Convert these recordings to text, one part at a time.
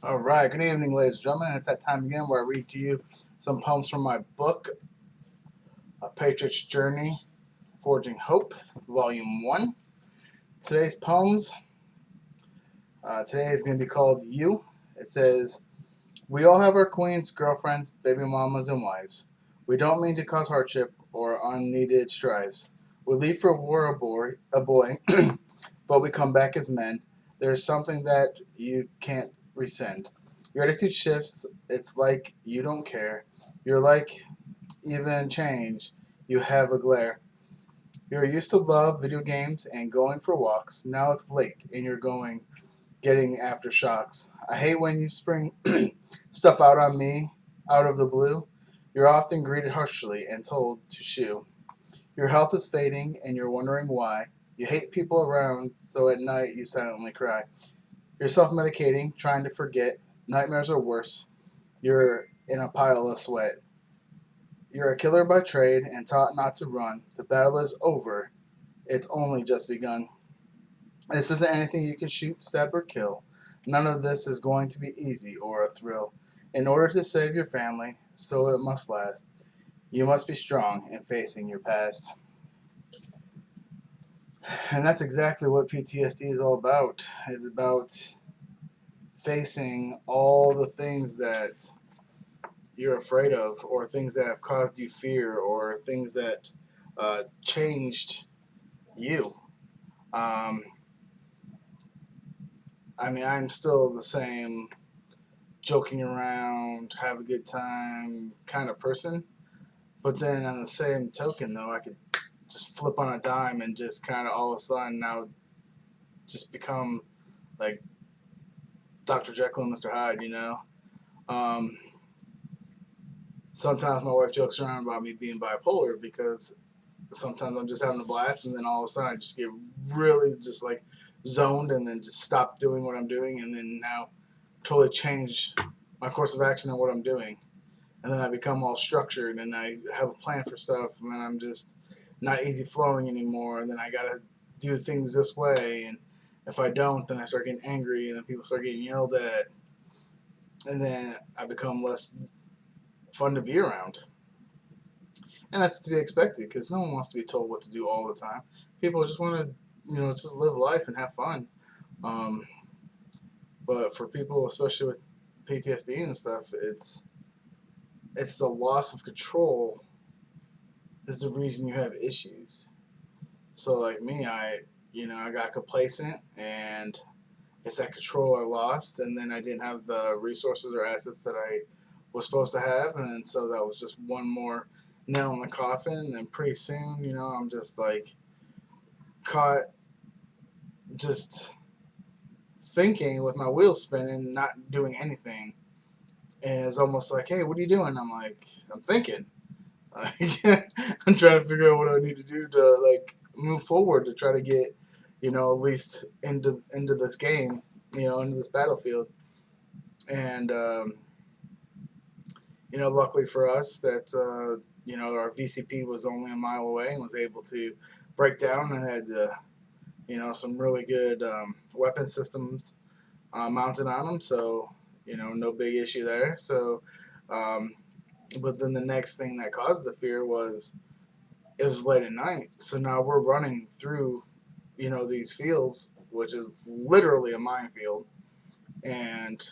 All right, good evening, ladies and gentlemen. It's that time again where I read to you some poems from my book, A Patriot's Journey, Forging Hope, Volume 1. Today's poems, today is going to be called You. It says, we all have our queens, girlfriends, baby mamas, and wives. We don't mean to cause hardship or unneeded strives. We leave for war a boy, but we come back as men. There's something that you can't rescind. Your attitude shifts. It's like you don't care. You're like even change. You have a glare. You're used to love, video games, and going for walks. Now it's late, and you're getting aftershocks. I hate when you spring stuff out on me out of the blue. You're often greeted harshly and told to shoo. Your health is fading, and you're wondering why. You hate people around, so at night you silently cry. You're self medicating, trying to forget. Nightmares are worse. You're in a pile of sweat. You're a killer by trade and taught not to run. The battle is over. It's only just begun. This isn't anything you can shoot, stab, or kill. None of this is going to be easy or a thrill. In order to save your family, so it must last, you must be strong in facing your past. And that's exactly what PTSD is all about. It's about facing all the things that you're afraid of, or things that have caused you fear, or things that changed you. Um, I'm still the same joking around, have a good time kind of person. But then on the same token, though, I could just flip on a dime and just kind of all of a sudden now just become like Dr. Jekyll and Mr. Hyde, you know? Um, Sometimes my wife jokes around about me being bipolar because sometimes I'm just having a blast, and then all of a sudden I just get really just like zoned, and then just stop doing what I'm doing, and then now totally change my course of action and what I'm doing. And then I become all structured, and I have a plan for stuff, and then I'm just not easy flowing anymore, and then I gotta do things this way, and if I don't, then I start getting angry, and then people start getting yelled at, and then I become less fun to be around. And that's to be expected because no one wants to be told what to do all the time. People just want to, just live life and have fun. Um, but for people, especially with PTSD and stuff, it's the loss of control is the reason you have issues. So like me, I got complacent, and it's that control I lost, and then I didn't have the resources or assets that I was supposed to have, and then so that was just one more nail in the coffin. And pretty soon, I'm just like caught just thinking with my wheels spinning, not doing anything. And it's almost like, hey, what are you doing? I'm like, I'm thinking. I'm trying to figure out what I need to do to like move forward to try to get, at least into this game, into this battlefield. And luckily for us that our VCP was only a mile away and was able to break down and had some really good weapon systems mounted on them. So no big issue there. So, um, but then the next thing that caused the fear was it was late at night. So now we're running through these fields, which is literally a minefield, and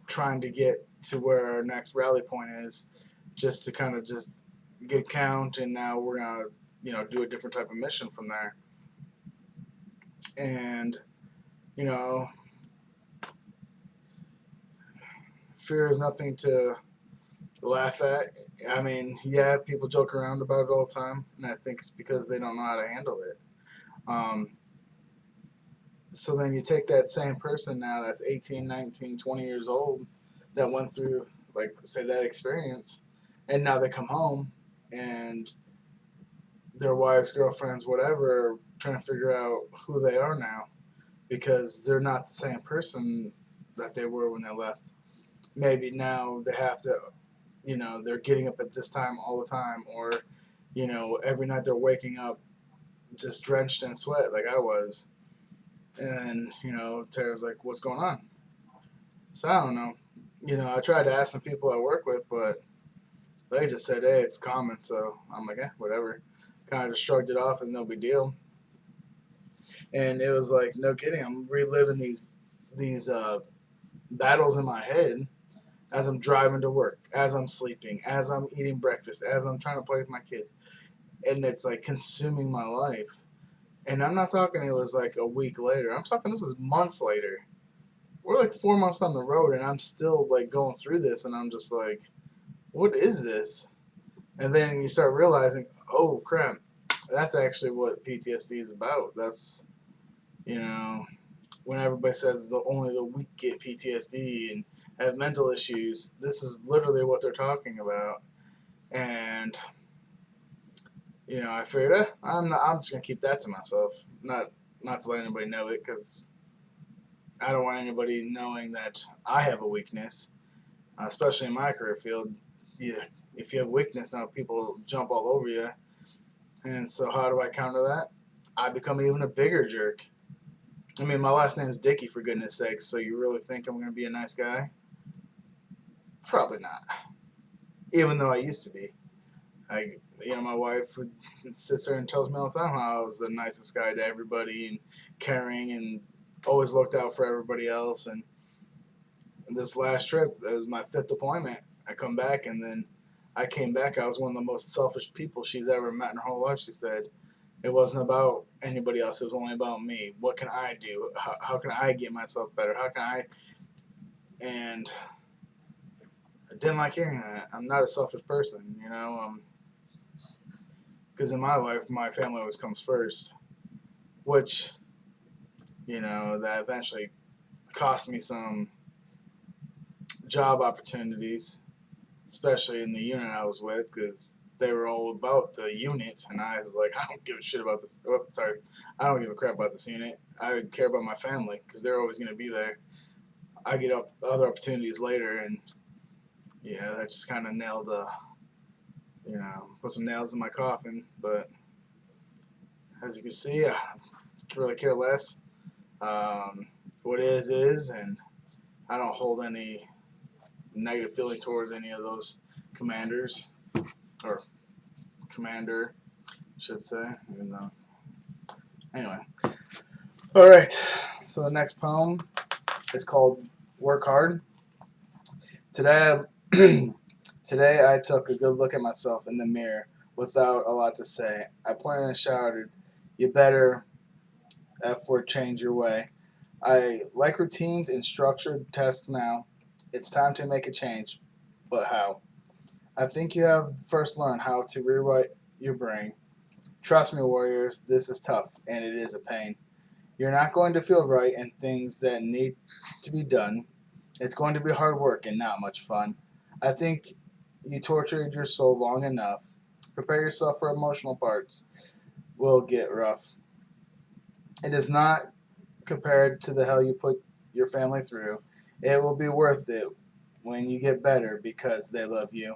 trying to get to where our next rally point is, just to kind of just get count. And now we're gonna do a different type of mission from there. And you know fear is nothing to laugh at. I mean, yeah, people joke around about it all the time, and I think it's because they don't know how to handle it. Um, so then you take that same person now that's 18, 19, 20 years old that went through, like, say, that experience, and now they come home and their wives, girlfriends, whatever, are trying to figure out who they are now because they're not the same person that they were when they left. Maybe now they have to, they're getting up at this time all the time, or, every night they're waking up just drenched in sweat like I was. And, Tara's like, what's going on? So I don't know. I tried to ask some people I work with, but they just said, "Hey, it's common." So I'm like, whatever. Kind of just shrugged it off as no big deal. And it was like, no kidding. I'm reliving these battles in my head as I'm driving to work, as I'm sleeping, as I'm eating breakfast, as I'm trying to play with my kids, and it's like consuming my life. And I'm not talking it was like a week later. I'm talking this is months later. We're like 4 months down the road, and I'm still like going through this, and I'm just like, what is this? And then you start realizing, oh crap, that's actually what PTSD is about. That's you know when everybody says only the weak get PTSD and have mental issues, this is literally what they're talking about. And I figured, I'm just gonna keep that to myself, not to let anybody know it, because I don't want anybody knowing that I have a weakness, especially in my career field. Yeah, if you have weakness, now people jump all over you. And so, how do I counter that? I become even a bigger jerk. I mean, my last name's Dickey, for goodness sakes. So you really think I'm gonna be a nice guy? Probably not. Even though I used to be. My wife sits there and tells me all the time how I was the nicest guy to everybody and caring and always looked out for everybody else. And this last trip, that was my fifth deployment. I come back, and then I came back. I was one of the most selfish people she's ever met in her whole life. She said it wasn't about anybody else. It was only about me. What can I do? How can I get myself better? How can I? And I didn't like hearing that. I'm not a selfish person, because in my life, my family always comes first, which that eventually cost me some job opportunities, especially in the unit I was with, because they were all about the units, and I was like, I don't give a shit about this. Oh, sorry, I don't give a crap about this unit. I care about my family because they're always going to be there. I get up other opportunities later, and that just kind of nailed put some nails in my coffin. But as you can see, I really care less. What is, and I don't hold any negative feeling towards any of those commanders or commander, I should say. Even though, anyway, all right. So the next poem is called "Work Hard." Today, today I took a good look at myself in the mirror without a lot to say. I pointed and shouted, "You better F-word change your way." I like routines and structured tasks now. It's time to make a change, but how? I think you have first learned how to rewrite your brain. Trust me, warriors, this is tough and it is a pain. You're not going to feel right in things that need to be done. It's going to be hard work and not much fun. I think you tortured your soul long enough. Prepare yourself for emotional parts. Will get rough. It is not compared to the hell you put your family through. It will be worth it when you get better because they love you.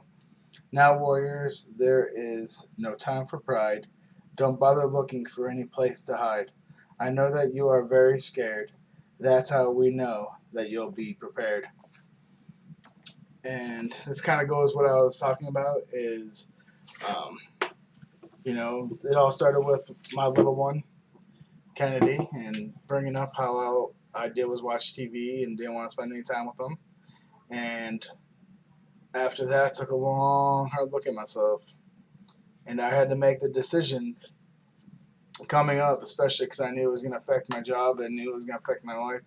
Now, warriors, there is no time for pride. Don't bother looking for any place to hide. I know that you are very scared. That's how we know that you'll be prepared. And this kind of goes what I was talking about is, um, it all started with my little one, Kennedy, and bringing up how all I did was watch TV and didn't want to spend any time with him. And after that, I took a long, hard look at myself. And I had to make the decisions coming up, especially because I knew it was going to affect my job. I knew it was going to affect my life.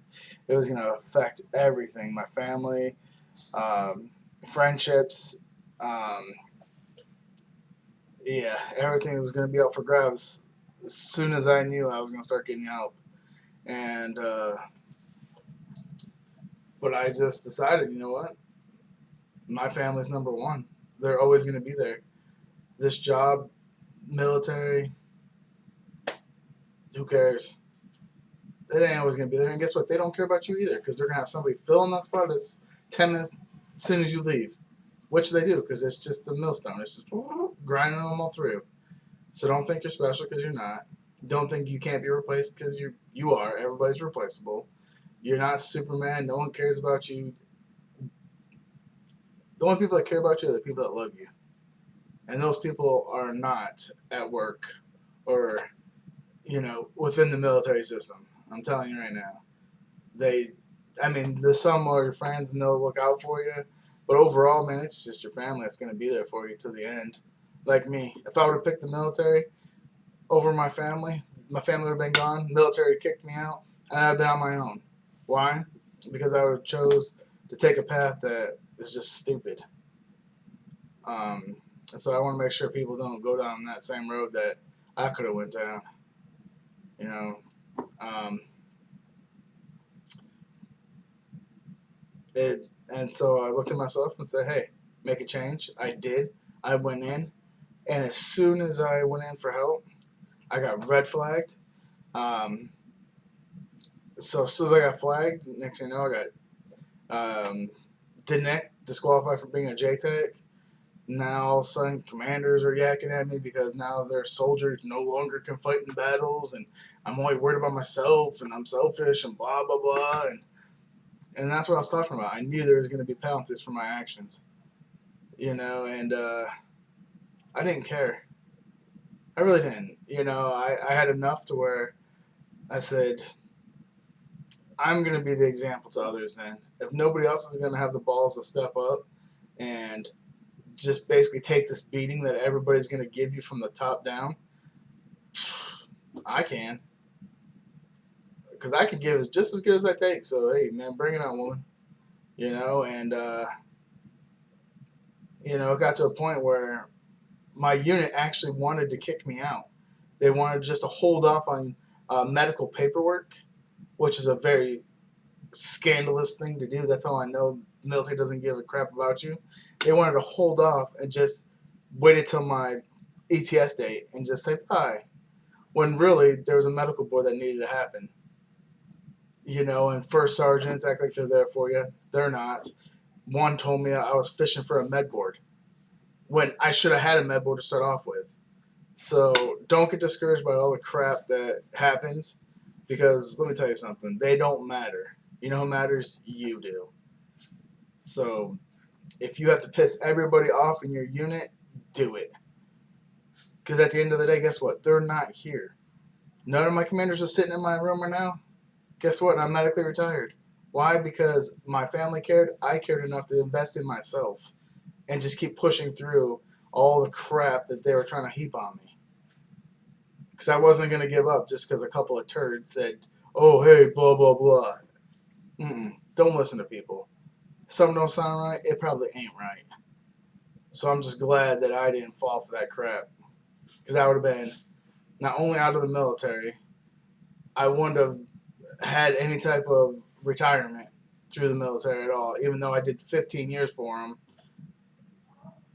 It was going to affect everything, my family, um, friendships. Um, yeah, everything was going to be up for grabs as soon as I knew I was going to start getting help. And, but I just decided, you know what? My family's number one. They're always going to be there. This job, military, who cares? It ain't always going to be there. And guess what? They don't care about you either because they're going to have somebody fill in that spot as 10 minutes as soon as you leave, which they do because it's just a millstone. It's just grinding them all through. So don't think you're special because you're not. Don't think you can't be replaced because you are. Everybody's replaceable. You're not Superman. No one cares about you. The only people that care about you are the people that love you. And those people are not at work or, within the military system. I'm telling you right now. They, I mean, the some are your friends and they'll look out for you. But overall, man, it's just your family that's going to be there for you to the end. Like me. If I would have picked the military over my family would have been gone. Military kicked me out, and I'd have been on my own. Why? Because I would have chose to take a path that is just stupid. And so I want to make sure people don't go down that same road that I could have went down. You know, um, it. And so I looked at myself and said, "Hey, make a change." I did. I went in, and as soon as I went in for help, I got red flagged. Um, so as soon as I got flagged, next thing you know, I got disqualified from being a JTAC. Now all of a sudden, commanders are yakking at me because now their soldiers no longer can fight in battles, and I'm only worried about myself, and I'm selfish, and blah blah blah, and that's what I was talking about. I knew there was going to be penalties for my actions, and I didn't care. I really didn't. I had enough to where I said, I'm going to be the example to others then. If nobody else is going to have the balls to step up and just basically take this beating that everybody's going to give you from the top down, I can. Because I can give just as good as I take. So, hey, man, bring it on, woman. And, it got to a point where my unit actually wanted to kick me out. They wanted just to hold off on medical paperwork, which is a very scandalous thing to do. That's how I know the military doesn't give a crap about you. They wanted to hold off and just wait until my ETS date and just say bye. When really there was a medical board that needed to happen. And first sergeants act like they're there for you. They're not. One told me I was fishing for a med board when I should have had a med board to start off with. So don't get discouraged by all the crap that happens, because let me tell you something. They don't matter. You know who matters? You do. So if you have to piss everybody off in your unit, do it. Because at the end of the day, guess what? They're not here. None of my commanders are sitting in my room right now. Guess what? I'm medically retired. Why? Because my family cared. I cared enough to invest in myself and just keep pushing through all the crap that they were trying to heap on me. Because I wasn't going to give up just because a couple of turds said, oh, hey, blah, blah, blah. Don't listen to people. If something don't sound right, it probably ain't right. So I'm just glad that I didn't fall for that crap. Because I would have been not only out of the military, I wouldn't have had any type of retirement through the military at all, even though I did 15 years for them.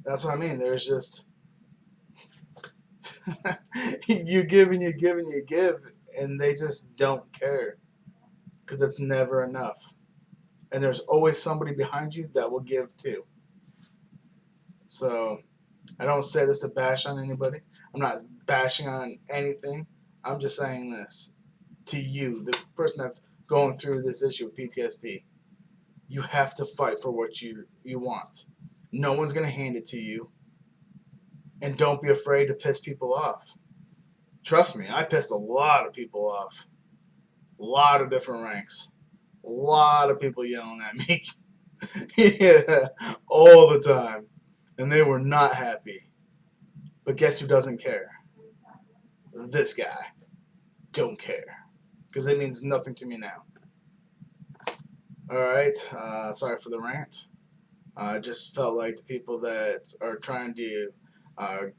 That's what I mean. There's just you give and you give and you give, and they just don't care because it's never enough. And there's always somebody behind you that will give too. So I don't say this to bash on anybody. I'm not bashing on anything. I'm just saying this to you, the person that's going through this issue with PTSD. You have to fight for what you want. No one's going to hand it to you. And don't be afraid to piss people off. Trust me, I pissed a lot of people off. A lot of different ranks. A lot of people yelling at me. Yeah, all the time. And they were not happy. But guess who doesn't care? This guy. Don't care. Because it means nothing to me now. Alright, sorry for the rant. I just felt like the people that are trying to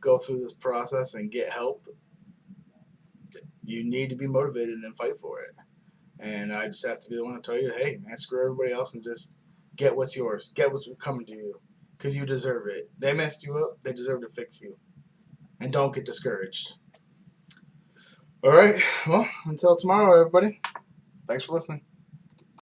go through this process and get help, you need to be motivated and fight for it. And I just have to be the one to tell you, hey, man, screw everybody else and just get what's yours. Get what's coming to you because you deserve it. They messed you up. They deserve to fix you. And don't get discouraged. All right. Well, until tomorrow, everybody. Thanks for listening.